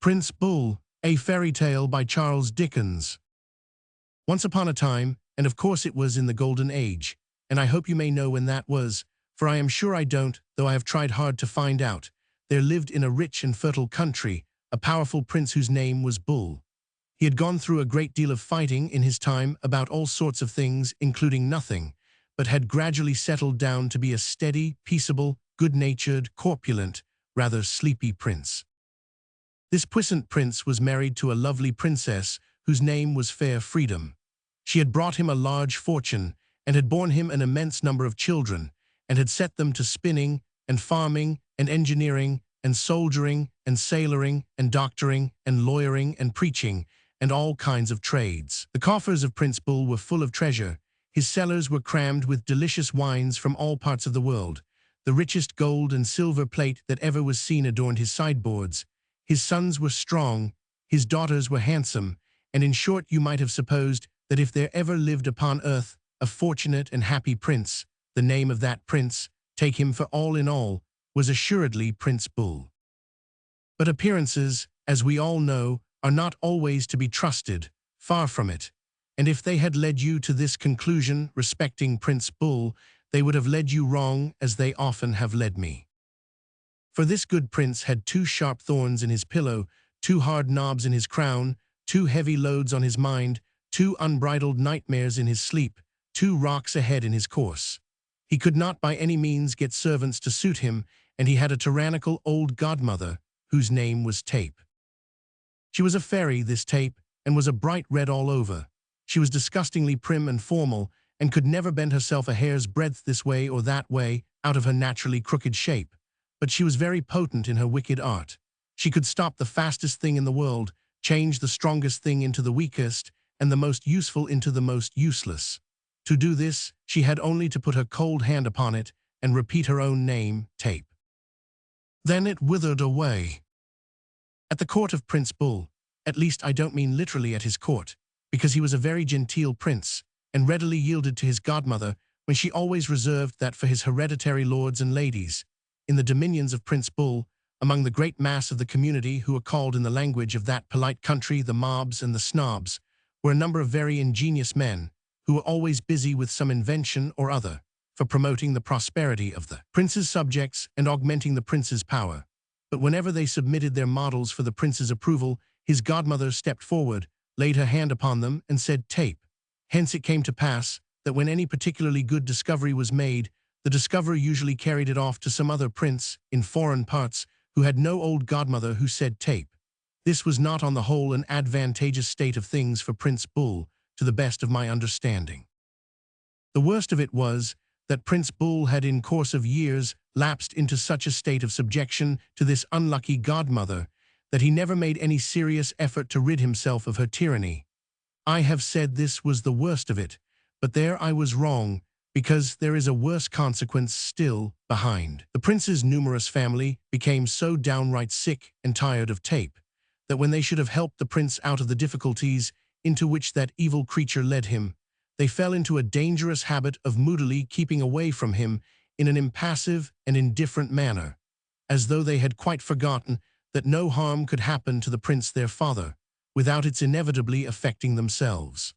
Prince Bull, a fairy tale by Charles Dickens. Once upon a time, and of course it was in the Golden Age, and I hope you may know when that was, for I am sure I don't, though I have tried hard to find out, there lived in a rich and fertile country a powerful prince whose name was Bull. He had gone through a great deal of fighting in his time about all sorts of things, including nothing, but had gradually settled down to be a steady, peaceable, good-natured, corpulent, rather sleepy prince. This puissant prince was married to a lovely princess whose name was Fair Freedom. She had brought him a large fortune and had borne him an immense number of children and had set them to spinning and farming and engineering and soldiering and sailoring and doctoring and lawyering and preaching and all kinds of trades. The coffers of Prince Bull were full of treasure. His cellars were crammed with delicious wines from all parts of the world. The richest gold and silver plate that ever was seen adorned his sideboards. His sons were strong, his daughters were handsome, and in short you might have supposed that if there ever lived upon earth a fortunate and happy prince, the name of that prince, take him for all in all, was assuredly Prince Bull. But appearances, as we all know, are not always to be trusted, far from it, and if they had led you to this conclusion respecting Prince Bull, they would have led you wrong, as they often have led me. For this good prince had 2 sharp thorns in his pillow, 2 hard knobs in his crown, 2 heavy loads on his mind, 2 unbridled nightmares in his sleep, 2 rocks ahead in his course. He could not by any means get servants to suit him, and he had a tyrannical old godmother, whose name was Tape. She was a fairy, this Tape, and was a bright red all over. She was disgustingly prim and formal, and could never bend herself a hair's breadth this way or that way out of her naturally crooked shape. But she was very potent in her wicked art. She could stop the fastest thing in the world, change the strongest thing into the weakest, and the most useful into the most useless. To do this, she had only to put her cold hand upon it and repeat her own name, Tape. Then it withered away. At the court of Prince Bull, at least I don't mean literally at his court, because he was a very genteel prince, and readily yielded to his godmother when she always reserved that for his hereditary lords and ladies. In the dominions of Prince Bull, among the great mass of the community who are called in the language of that polite country the mobs and the snobs, were a number of very ingenious men, who were always busy with some invention or other, for promoting the prosperity of the prince's subjects and augmenting the prince's power. But whenever they submitted their models for the prince's approval, his godmother stepped forward, laid her hand upon them, and said Tape. Hence it came to pass that when any particularly good discovery was made, the discoverer usually carried it off to some other prince in foreign parts who had no old godmother who said Tape. This was not on the whole an advantageous state of things for Prince Bull, to the best of my understanding. The worst of it was that Prince Bull had in course of years lapsed into such a state of subjection to this unlucky godmother that he never made any serious effort to rid himself of her tyranny. I have said this was the worst of it, but there I was wrong, because there is a worse consequence still behind. The prince's numerous family became so downright sick and tired of Tape that when they should have helped the prince out of the difficulties into which that evil creature led him, they fell into a dangerous habit of moodily keeping away from him in an impassive and indifferent manner, as though they had quite forgotten that no harm could happen to the prince their father without its inevitably affecting themselves.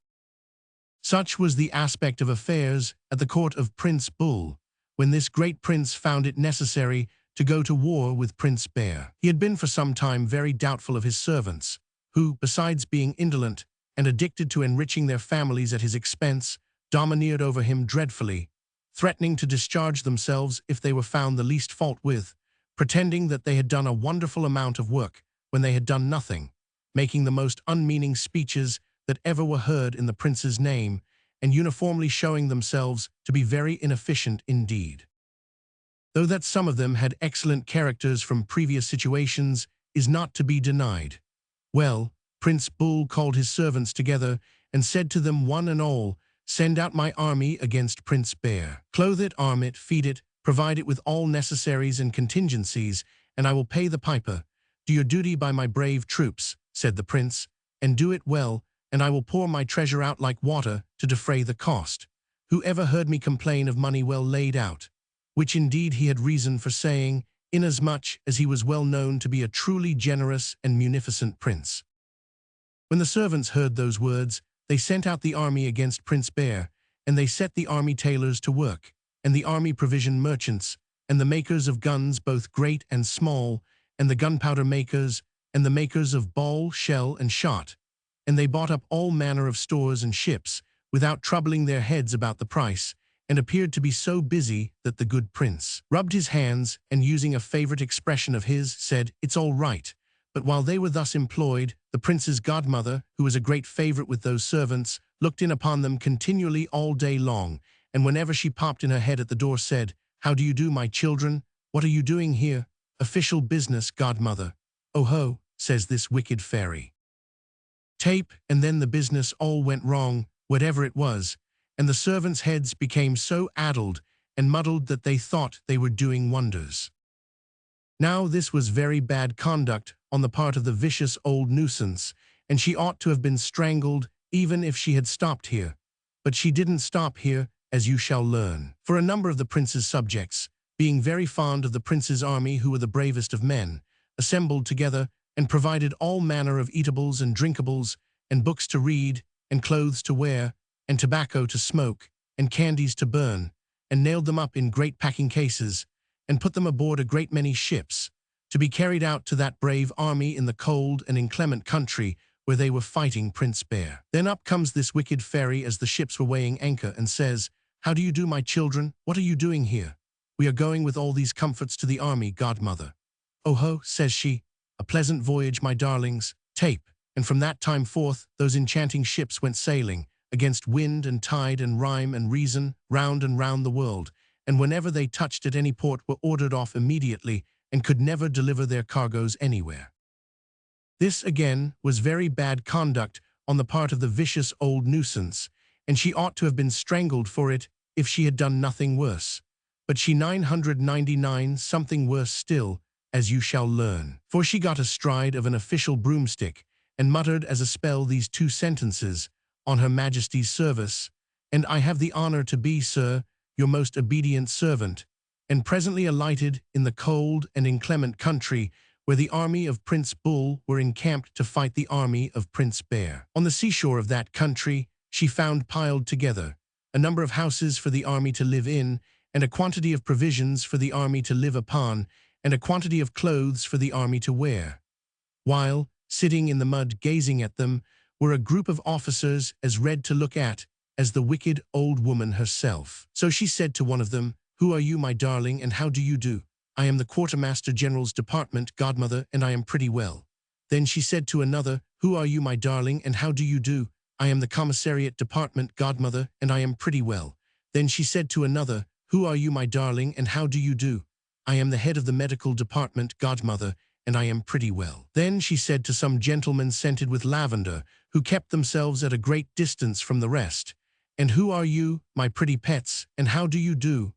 Such was the aspect of affairs at the court of Prince Bull, when this great prince found it necessary to go to war with Prince Bear. He had been for some time very doubtful of his servants, who, besides being indolent and addicted to enriching their families at his expense, domineered over him dreadfully, threatening to discharge themselves if they were found the least fault with, pretending that they had done a wonderful amount of work when they had done nothing, making the most unmeaning speeches that ever were heard in the prince's name, and uniformly showing themselves to be very inefficient indeed. Though that some of them had excellent characters from previous situations is not to be denied. Well, Prince Bull called his servants together and said to them one and all, "Send out my army against Prince Bear. Clothe it, arm it, feed it, provide it with all necessaries and contingencies, and I will pay the piper. Do your duty by my brave troops," said the prince, "and do it well, and I will pour my treasure out like water to defray the cost. Who ever heard me complain of money well laid out?" Which indeed he had reason for saying, inasmuch as he was well known to be a truly generous and munificent prince. When the servants heard those words, they sent out the army against Prince Bear, and they set the army tailors to work, and the army provision merchants, and the makers of guns both great and small, and the gunpowder makers, and the makers of ball, shell, and shot. And they bought up all manner of stores and ships, without troubling their heads about the price, and appeared to be so busy that the good prince rubbed his hands, and using a favorite expression of his, said, "It's all right." But while they were thus employed, the prince's godmother, who was a great favorite with those servants, looked in upon them continually all day long, and whenever she popped in her head at the door said, "How do you do, my children? What are you doing here? Official business, godmother." "Oh ho," says this wicked fairy. Tape, and then the business all went wrong, whatever it was, and the servants' heads became so addled and muddled that they thought they were doing wonders. Now this was very bad conduct on the part of the vicious old nuisance, and she ought to have been strangled even if she had stopped here. But she didn't stop here, as you shall learn. For a number of the prince's subjects, being very fond of the prince's army, who were the bravest of men, assembled together and provided all manner of eatables and drinkables, and books to read, and clothes to wear, and tobacco to smoke, and candies to burn, and nailed them up in great packing cases, and put them aboard a great many ships, to be carried out to that brave army in the cold and inclement country where they were fighting Prince Bear. Then up comes this wicked fairy as the ships were weighing anchor, and says, "How do you do, my children? What are you doing here?" "We are going with all these comforts to the army, godmother." "Oh ho," says she, "a pleasant voyage, my darlings." Tape. And from that time forth, those enchanting ships went sailing, against wind and tide and rhyme and reason, round and round the world, and whenever they touched at any port were ordered off immediately, and could never deliver their cargoes anywhere. This, again, was very bad conduct on the part of the vicious old nuisance, and she ought to have been strangled for it if she had done nothing worse. But she 999 something worse still, as you shall learn. For she got astride of an official broomstick, and muttered as a spell these two sentences, "On Her Majesty's service, and I have the honor to be, sir, your most obedient servant," and presently alighted in the cold and inclement country where the army of Prince Bull were encamped to fight the army of Prince Bear. On the seashore of that country she found piled together a number of houses for the army to live in, and a quantity of provisions for the army to live upon, and a quantity of clothes for the army to wear. While, sitting in the mud gazing at them, were a group of officers as red to look at as the wicked old woman herself. So she said to one of them, "Who are you, my darling, and how do you do?" "I am the Quartermaster General's department, godmother, and I am pretty well." Then she said to another, "Who are you, my darling, and how do you do?" "I am the Commissariat Department, godmother, and I am pretty well." Then she said to another, "Who are you, my darling, and how do you do?" "I am the head of the Medical Department, godmother, and I am pretty well." Then she said to some gentlemen scented with lavender, who kept themselves at a great distance from the rest, "And who are you, my pretty pets, and how do you do?"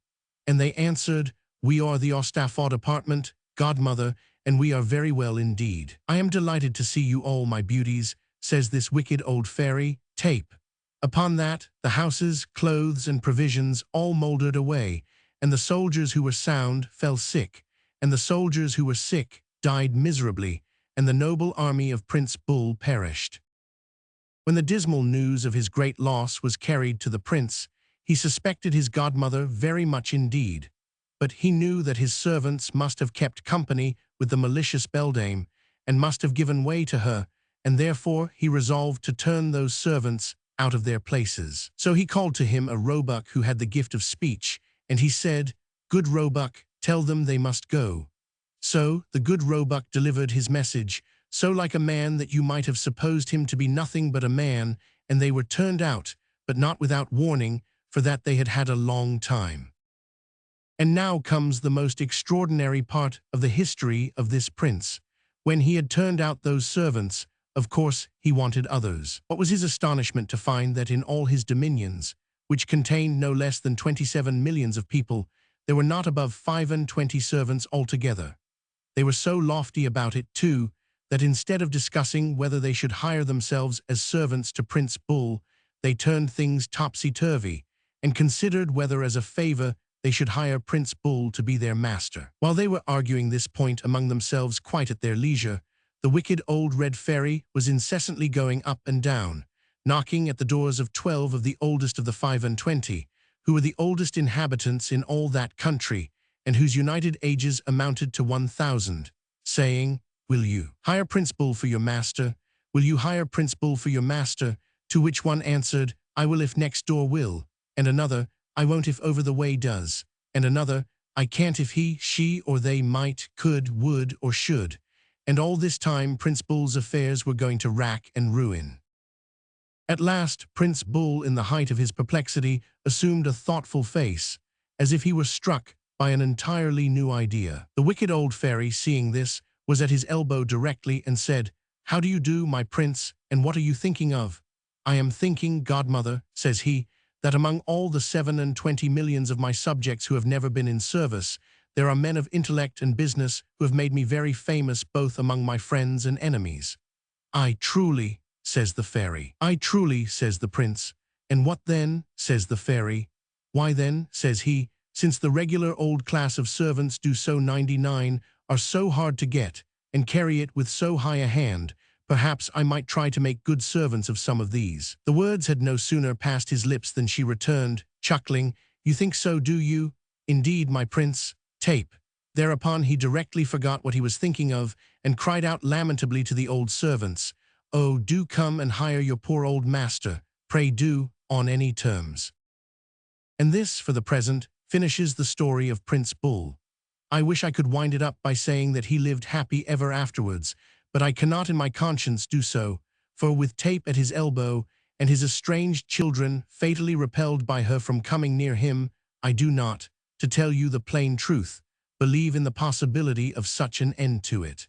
And they answered, "We are the Ostaffa Department, godmother, and we are very well indeed." "I am delighted to see you all, my beauties," says this wicked old fairy. Tape. Upon that, the houses, clothes, and provisions all mouldered away, and the soldiers who were sound fell sick, and the soldiers who were sick died miserably, and the noble army of Prince Bull perished. When the dismal news of his great loss was carried to the prince, he suspected his godmother very much indeed, but he knew that his servants must have kept company with the malicious beldame, and must have given way to her, and therefore he resolved to turn those servants out of their places. So he called to him a roebuck who had the gift of speech, and he said, "Good roebuck, tell them they must go." So the good roebuck delivered his message, so like a man that you might have supposed him to be nothing but a man, and they were turned out, but not without warning, for that they had had a long time. And now comes the most extraordinary part of the history of this prince. When he had turned out those servants, of course he wanted others. What was his astonishment to find that in all his dominions, which contained no less than 27 millions of people, there were not above 25 servants altogether. They were so lofty about it, too, that instead of discussing whether they should hire themselves as servants to Prince Bull, they turned things topsy-turvy, and considered whether as a favor they should hire Prince Bull to be their master. While they were arguing this point among themselves quite at their leisure, the wicked old red fairy was incessantly going up and down, knocking at the doors of 12 of the oldest of the 25, who were the oldest inhabitants in all that country, and whose united ages amounted to 1,000, saying, "Will you hire Prince Bull for your master? Will you hire Prince Bull for your master?" To which one answered, "I will if next door will," and another, "I won't if over the way does," and another, "I can't if he, she, or they might, could, would, or should." And all this time Prince Bull's affairs were going to rack and ruin. At last, Prince Bull, in the height of his perplexity, assumed a thoughtful face, as if he were struck by an entirely new idea. The wicked old fairy, seeing this, was at his elbow directly and said, "How do you do, my prince, and what are you thinking of?" "I am thinking, godmother," says he, "that among all the 27 millions of my subjects who have never been in service, there are men of intellect and business who have made me very famous both among my friends and enemies." "Ay, truly," says the fairy. "Ay, truly," says the prince. "And what then?" says the fairy. "Why then," says he, "since the regular old class of servants do so 99 are so hard to get, and carry it with so high a hand, perhaps I might try to make good servants of some of these." The words had no sooner passed his lips than she returned, chuckling, "You think so, do you? Indeed, my prince, tape." Thereupon he directly forgot what he was thinking of, and cried out lamentably to the old servants, "Oh, do come and hire your poor old master, pray do, on any terms." And this, for the present, finishes the story of Prince Bull. I wish I could wind it up by saying that he lived happy ever afterwards, but I cannot in my conscience do so, for with Tape at his elbow, and his estranged children fatally repelled by her from coming near him, I do not, to tell you the plain truth, believe in the possibility of such an end to it.